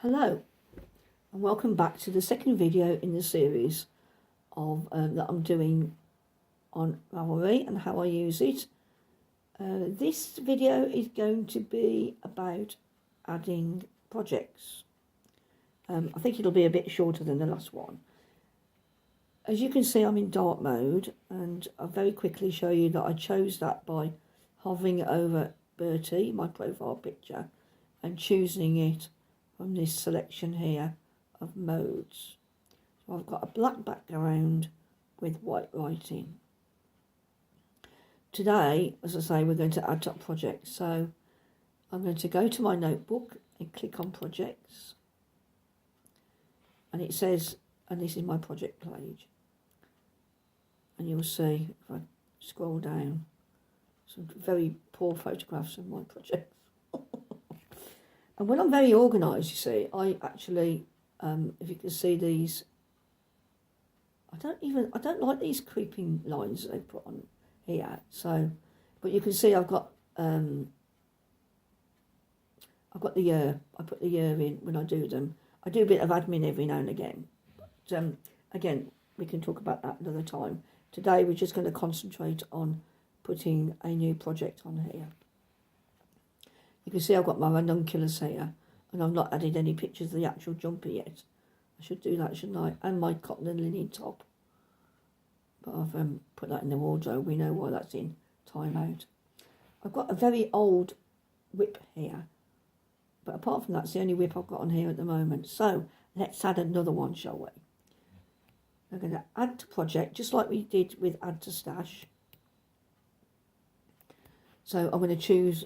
Hello and welcome back to the second video in the series of that I'm doing on Ravelry and how I use it. This video is going to be about adding projects. I think it'll be a bit shorter than the last one. As you can see, I'm in dark mode, and I'll very quickly show you that I chose that by hovering over Bertie, my profile picture, and choosing it from this selection here of modes. So I've got a black background with white writing. Today, as I say, we're going to add to a project. So I'm going to go to my notebook and click on projects. And it says, and this is my project page. And you'll see, if I scroll down, some very poor photographs of my projects. And when I'm very organised, you see, I actually, if you can see these, I don't like these creeping lines that they put on here. So, but you can see I've got the year. I put the year in when I do them. I do a bit of admin every now and again. But again, we can talk about that another time. Today we're just going to concentrate on putting a new project on here. You can see I've got my ranunculus here, and I've not added any pictures of the actual jumper yet. I should do that, shouldn't I? And my cotton and linen top. But I've put that in the wardrobe. We know why that's in timeout. I've got a very old whip here. But apart from that, it's the only whip I've got on here at the moment. So let's add another one, shall we? We're going to add to project, just like we did with add to stash. So I'm going to choose...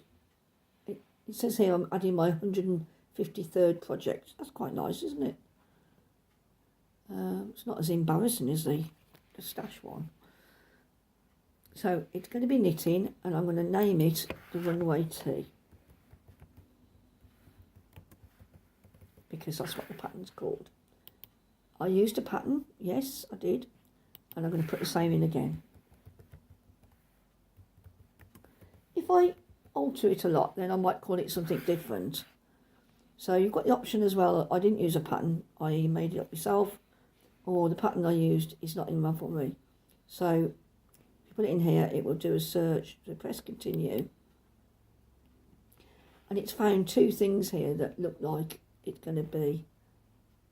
It says here I'm adding my 153rd project. That's quite nice, isn't it? It's not as embarrassing as the stash one. So it's going to be knitting, and I'm going to name it the Runway Tee, because that's what the pattern's called. I used a pattern, yes, I did, and I'm going to put the same in again. If I alter it a lot, then I might call it something different. So you've got the option as well. I didn't use a pattern, I made it up myself, or the pattern I used is not in Ravelry. So if you put it in here, it will do a search. So press continue, and it's found two things here that look like it's going to be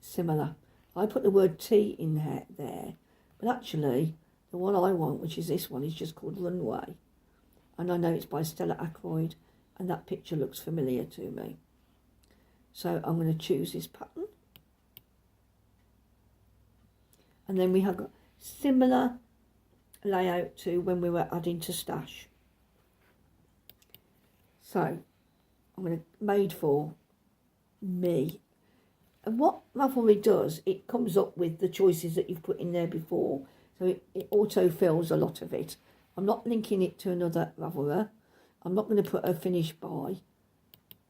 similar. I put the word T in there, but actually the one I want, which is this one, is just called Runway. And I know it's by Stella Ackroyd, and that picture looks familiar to me. So I'm going to choose this pattern. And then we have got similar layout to when we were adding to stash. So I'm going to made for me. And what Ravelry does, it comes up with the choices that you've put in there before. So it auto-fills a lot of it. I'm not linking it to another Ravelry. I'm not going to put a finish by.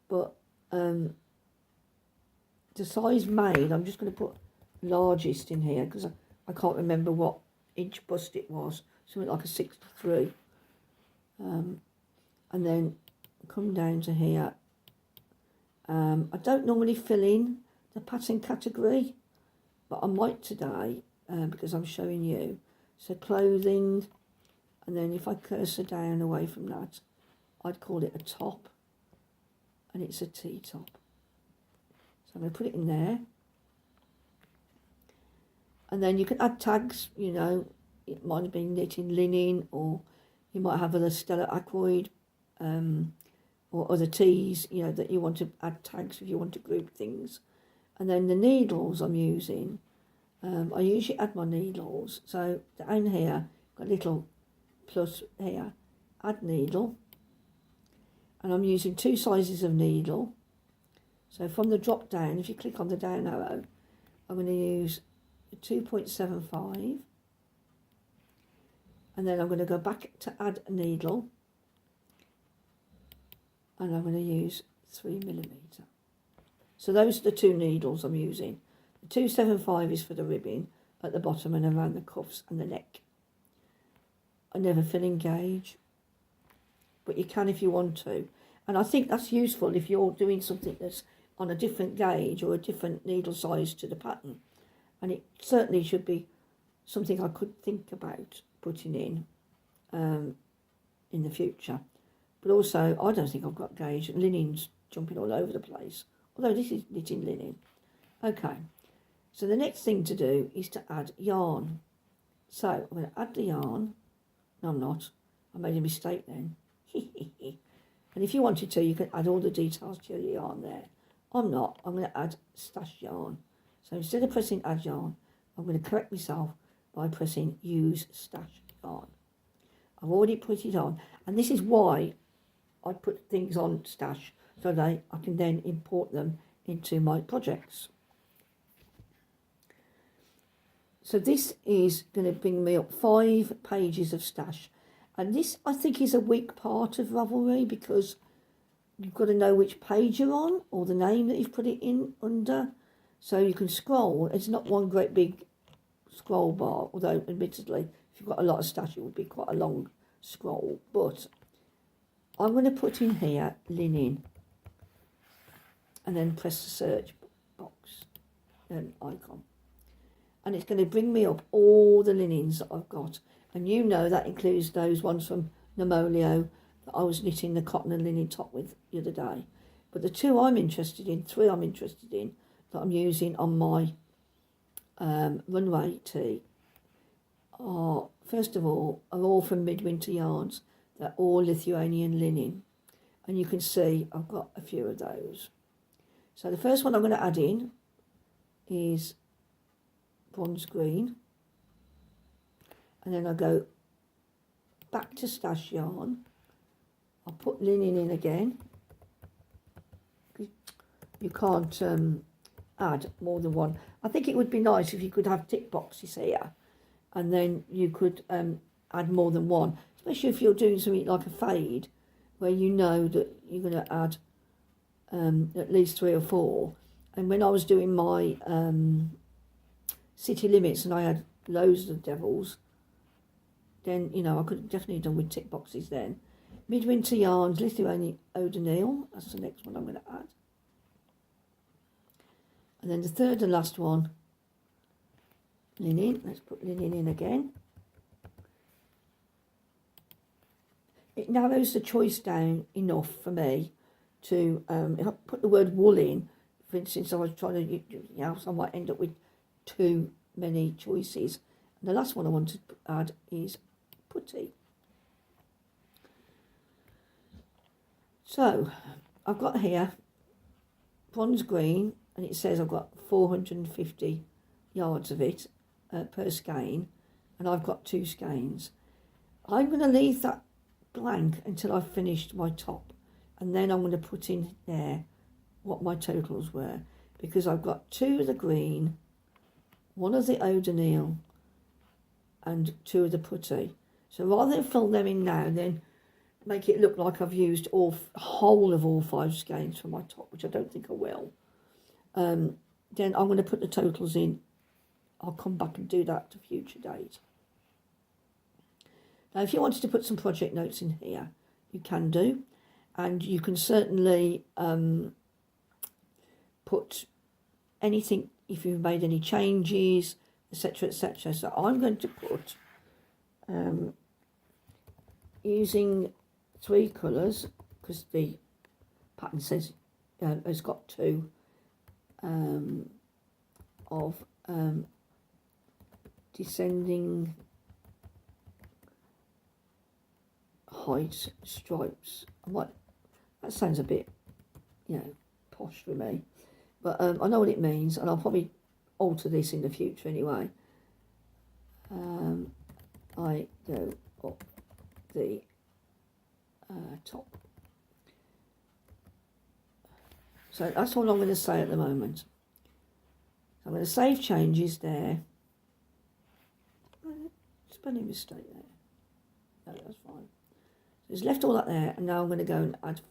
But the size made, I'm just going to put largest in here, because I can't remember what inch bust it was. Something like a 63. And then come down to here. I don't normally fill in the pattern category, but I might today, because I'm showing you. So clothing, and then if I cursor down away from that, I'd call it a top, and it's a T-top. So I'm going to put it in there. And then you can add tags, you know, it might have been knit in linen, or you might have other Stella Ackroyd, or other tees, you know, that you want to add tags if you want to group things. And then the needles I'm using, I usually add my needles. So down here, got a little plus here, add needle. And I'm using two sizes of needle. So from the drop down, if you click on the down arrow, I'm going to use 2.75. And then I'm going to go back to add a needle. And I'm going to use 3mm. So those are the two needles I'm using. The 275 is for the ribbing at the bottom and around the cuffs and the neck. I never fill in gauge, but you can if you want to. And I think that's useful if you're doing something that's on a different gauge or a different needle size to the pattern. And it certainly should be something I could think about putting in the future. But also, I don't think I've got gauge. Linen's jumping all over the place. Although this is knitting linen. Okay, so the next thing to do is to add yarn. So I'm going to add the yarn. No, I'm not. I made a mistake then. And if you wanted to, you can add all the details to your yarn there. I'm not. I'm going to add stash yarn. So instead of pressing add yarn, I'm going to correct myself by pressing use stash yarn. I've already put it on. And this is why I put things on stash, so that I can then import them into my projects. So this is going to bring me up 5 pages of stash. And this, I think, is a weak part of Ravelry, because you've got to know which page you're on or the name that you've put it in under. So you can scroll. It's not one great big scroll bar, although admittedly, if you've got a lot of stash, it would be quite a long scroll. But I'm going to put in here linen and then press the search box and icon. And it's going to bring me up all the linens that I've got. And you know that includes those ones from Namolio that I was knitting the cotton and linen top with the other day. But the 3 I'm interested in, that I'm using on my runway tee are, first of all, are all from Midwinter Yarns. They're all Lithuanian linen. And you can see I've got a few of those. So the first one I'm going to add in is bronze green. And then I go back to stash yarn. I'll put linen in again. You can't add more than one. I think it would be nice if you could have tick boxes here, and then you could add more than one, especially if you're doing something like a fade, where you know that you're going to add at least 3 or 4. And when I was doing my city limits and I had loads of devils, then, you know, I could have definitely done with tick boxes then. Midwinter Yarns, Lithuanian O'Donnell, that's the next one I'm going to add. And then the third and last one, linen. Let's put linen in again. It narrows the choice down enough for me to, if I put the word wool in, for instance, I was trying to, you know, so I might end up with too many choices. And the last one I want to add is putty. So I've got here bronze green, and it says I've got 450 yards of it per skein, and I've got 2 skeins. I'm going to leave that blank until I've finished my top, and then I'm going to put in there what my totals were, because I've got 2 of the green, 1 of the O'Donnell, and 2 of the putty. So rather than fill them in now, then make it look like I've used whole of all 5 skeins for my top, which I don't think I will. Then I'm going to put the totals in. I'll come back and do that at a future date. Now, if you wanted to put some project notes in here, you can do. And you can certainly put anything, if you've made any changes, etc., etc. So I'm going to put, using 3 colours, because the pattern says it's got 2 of descending height stripes. That sounds a bit, you know, posh for me, but I know what it means, and I'll probably alter this in the future anyway. I go up the top. So that's all I'm going to say at the moment. I'm going to save changes there. Spelling mistake there. No, that's fine. So it's left all that there, and now I'm going to go and add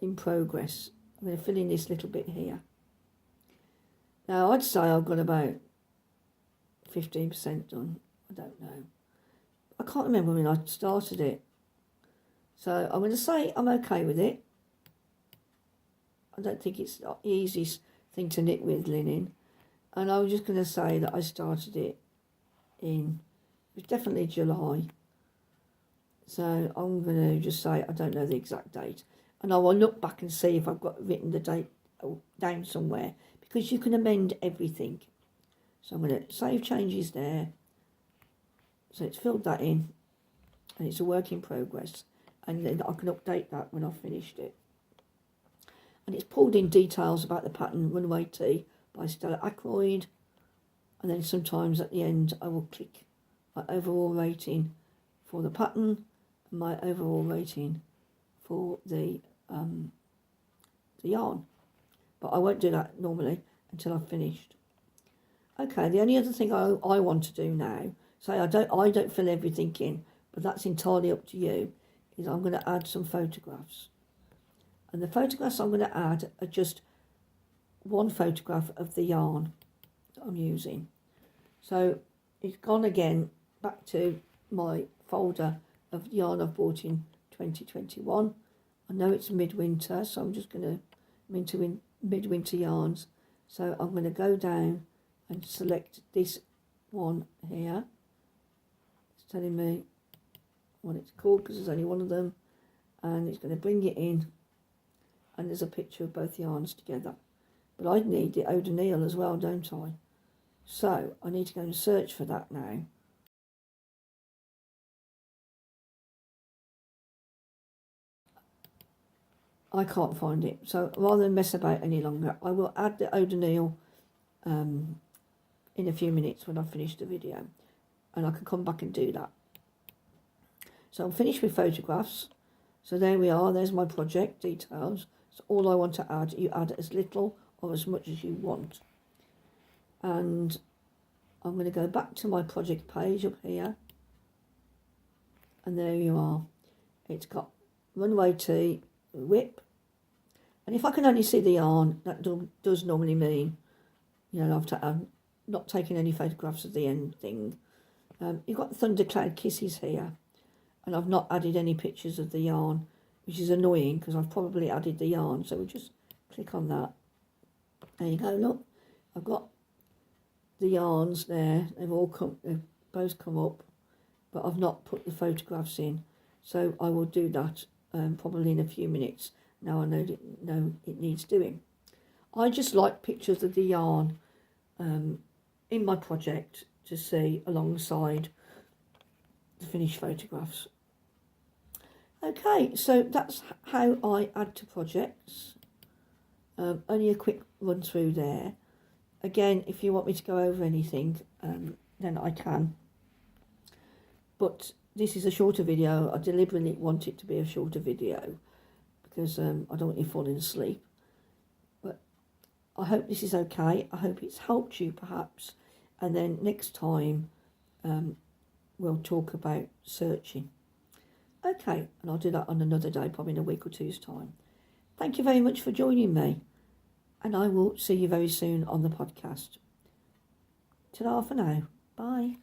in progress. I'm going to fill in this little bit here. Now I'd say I've got about 15% done. I don't know. I can't remember when I started it. So I'm going to say I'm okay with it. I don't think it's the easiest thing to knit with linen. And I was just going to say that I started it in, it was definitely July. So I'm going to just say I don't know the exact date. And I will look back and see if I've got written the date down somewhere, because you can amend everything. So I'm going to save changes there. So it's filled that in, and it's a work in progress. And then I can update that when I've finished it. And it's pulled in details about the pattern Runway Tee by Stella Ackroyd. And then sometimes at the end I will click my overall rating for the pattern and my overall rating for the yarn. But I won't do that normally until I've finished. Okay, the only other thing I want to do now, say I don't fill everything in, but that's entirely up to you, is I'm going to add some photographs. And the photographs I'm going to add are just one photograph of the yarn that I'm using. So it's gone again back to my folder of yarn I've bought in 2021. I know it's midwinter, so I'm just going to midwinter yarns. So I'm going to go down and select this one here. It's telling me what it's called because there's only one of them, and it's going to bring it in, and there's a picture of both yarns together. But I need the O'Donnell as well, don't I? So I need to go and search for that now. I can't find it, so rather than mess about any longer, I will add the O'Donnell in a few minutes when I've finished the video, and I can come back and do that. So I'm finished with photographs. So there we are, there's my project details. So all I want to add, you add as little or as much as you want. And I'm going to go back to my project page up here, and there you are. It's got Runway Tee, whip, and if I can only see the yarn, that does normally mean, you know, I've not taken any photographs of the end thing. You've got Thundercloud Kisses here, and I've not added any pictures of the yarn, which is annoying because I've probably added the yarn. So we'll just click on that. There you go, look, I've got the yarns there. They've both come up, but I've not put the photographs in. So I will do that probably in a few minutes. Now I know it needs doing. I just like pictures of the yarn in my project to see alongside the finished photographs. Okay, so that's how I add to projects. Only a quick run through there. Again, if you want me to go over anything, then I can. But this is a shorter video. I deliberately want it to be a shorter video because I don't want you falling asleep. But I hope this is okay. I hope it's helped you perhaps. And then next time we'll talk about searching. Okay, and I'll do that on another day, probably in a week or two's time. Thank you very much for joining me, and I will see you very soon on the podcast. Ta-ra for now. Bye.